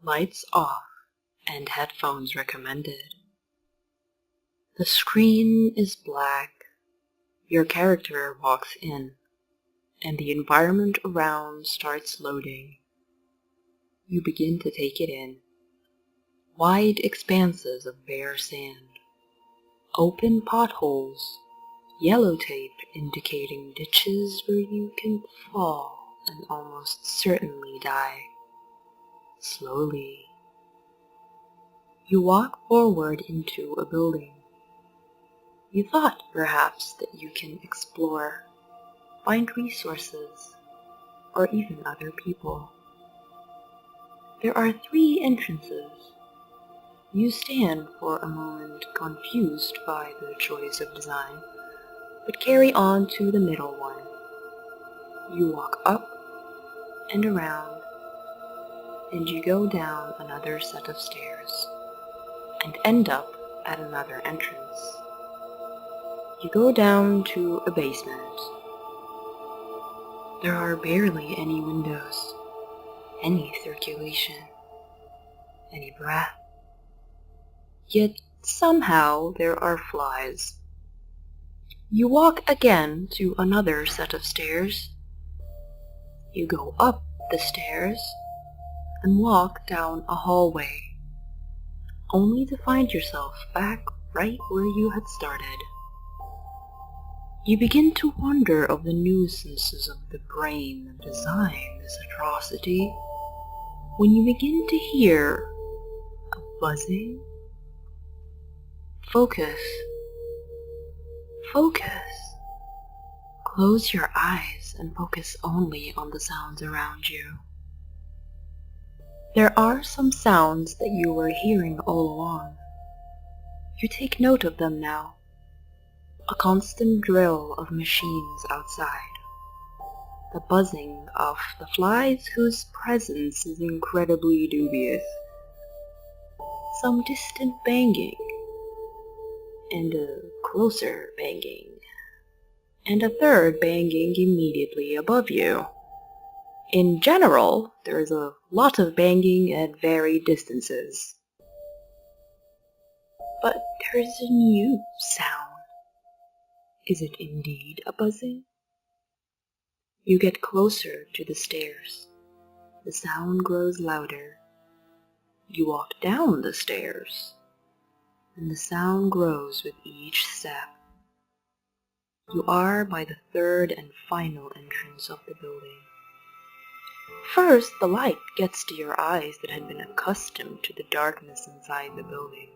Lights off and headphones recommended. The screen is black. Your character walks in, and the environment around starts loading. You begin to take it in. Wide expanses of bare sand, open potholes, yellow tape indicating ditches where you can fall and almost certainly die. Slowly, you walk forward into a building. You thought, perhaps, that you can explore, find resources, or even other people. There are 3 entrances. You stand for a moment confused by the choice of design, but carry on to the middle one. You walk up and around, and you go down another set of stairs, and end up at another entrance. You go down to a basement. There are barely any windows, any circulation, any breath. Yet somehow there are flies. You walk again to another set of stairs. You go up the stairs and walk down a hallway, only to find yourself back right where you had started. You begin to wonder of the nuisances of the brain that designed this atrocity when you begin to hear a buzzing. Focus. Focus. Close your eyes and focus only on the sounds around you. There are some sounds that you were hearing all along. You take note of them now. A constant drill of machines outside. The buzzing of the flies whose presence is incredibly dubious. Some distant banging, and a closer banging, and a third banging immediately above you. In general, there is a lot of banging at varied distances. But there is a new sound. Is it indeed a buzzing? You get closer to the stairs. The sound grows louder. You walk down the stairs, and the sound grows with each step. You are by the 3rd and final entrance of the building. First, the light gets to your eyes that had been accustomed to the darkness inside the building.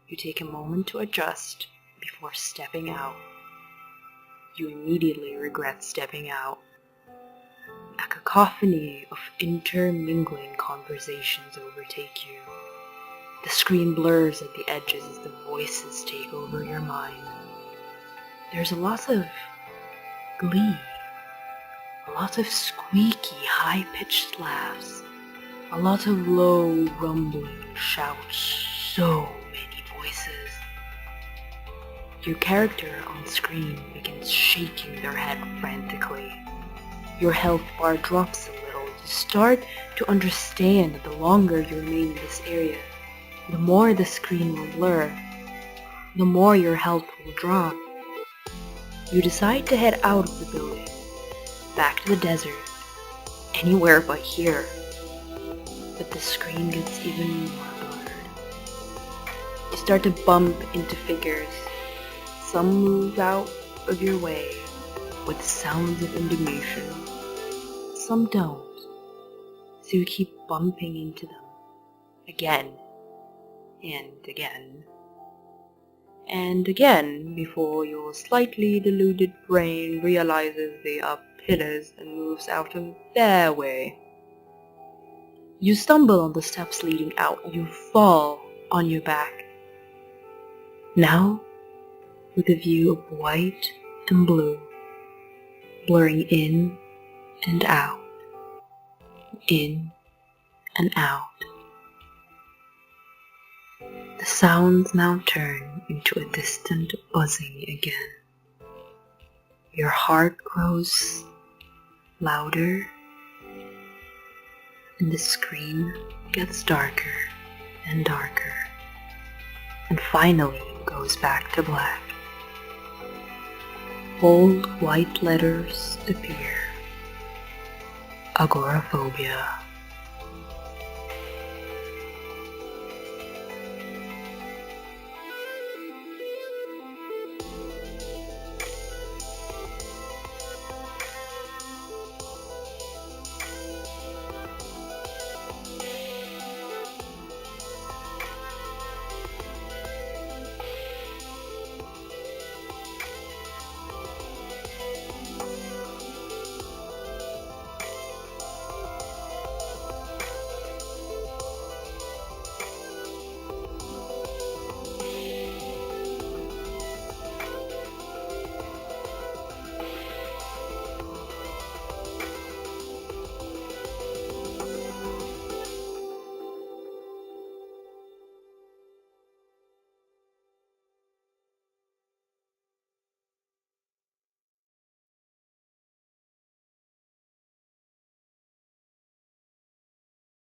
You take a moment to adjust before stepping out. You immediately regret stepping out. A cacophony of intermingling conversations overtake you. The screen blurs at the edges as the voices take over your mind. There's a lot of glee, a lot of squeaky, high-pitched laughs, a lot of low, rumbling shouts, so many voices. Your character on screen begins shaking their head frantically. Your health bar drops a little. You start to understand that the longer you remain in this area, the more the screen will blur, the more your health will drop. You decide to head out of the building, back to the desert, anywhere but here. But the screen gets even more blurred. You start to bump into figures. Some move out of your way with sounds of indignation. Some don't, so you keep bumping into them again and again and again before your slightly deluded brain realizes they are pillars and moves out of their way. You stumble on the steps leading out. You fall on your back. Now, with a view of white and blue, blurring in and out, in and out. The sounds now turn into a distant buzzing again. Your heart grows louder and the screen gets darker and darker, and finally goes back to black. Bold white letters appear. Agoraphobia.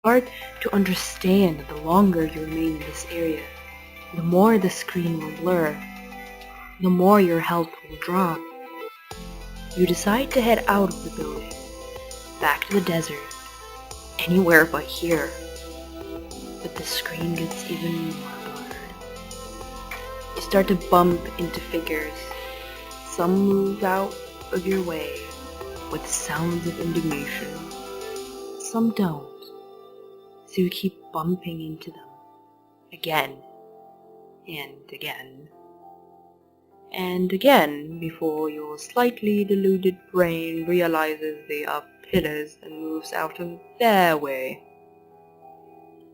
Hard to understand that the longer you remain in this area, the more the screen will blur, the more your health will drop. You decide to head out of the building, back to the desert, anywhere but here. But the screen gets even more blurred. You start to bump into figures. Some move out of your way with sounds of indignation. Some don't. So you keep bumping into them again and again and again before your slightly deluded brain realizes they are pillars and moves out of their way.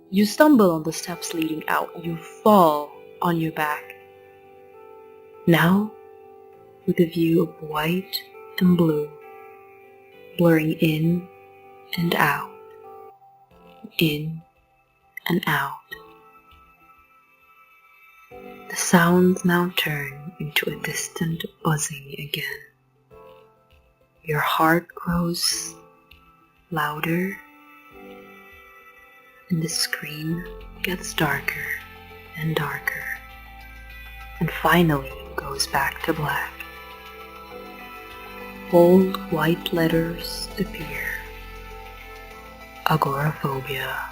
You stumble on the steps leading out. You fall on your back. Now, with a view of white and blue, blurring in and out, in and out. The sounds now turn into a distant buzzing again. Your heart grows louder, and the screen gets darker and darker, and finally goes back to black. Bold white letters appear. Agoraphobia.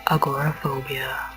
Agoraphobia.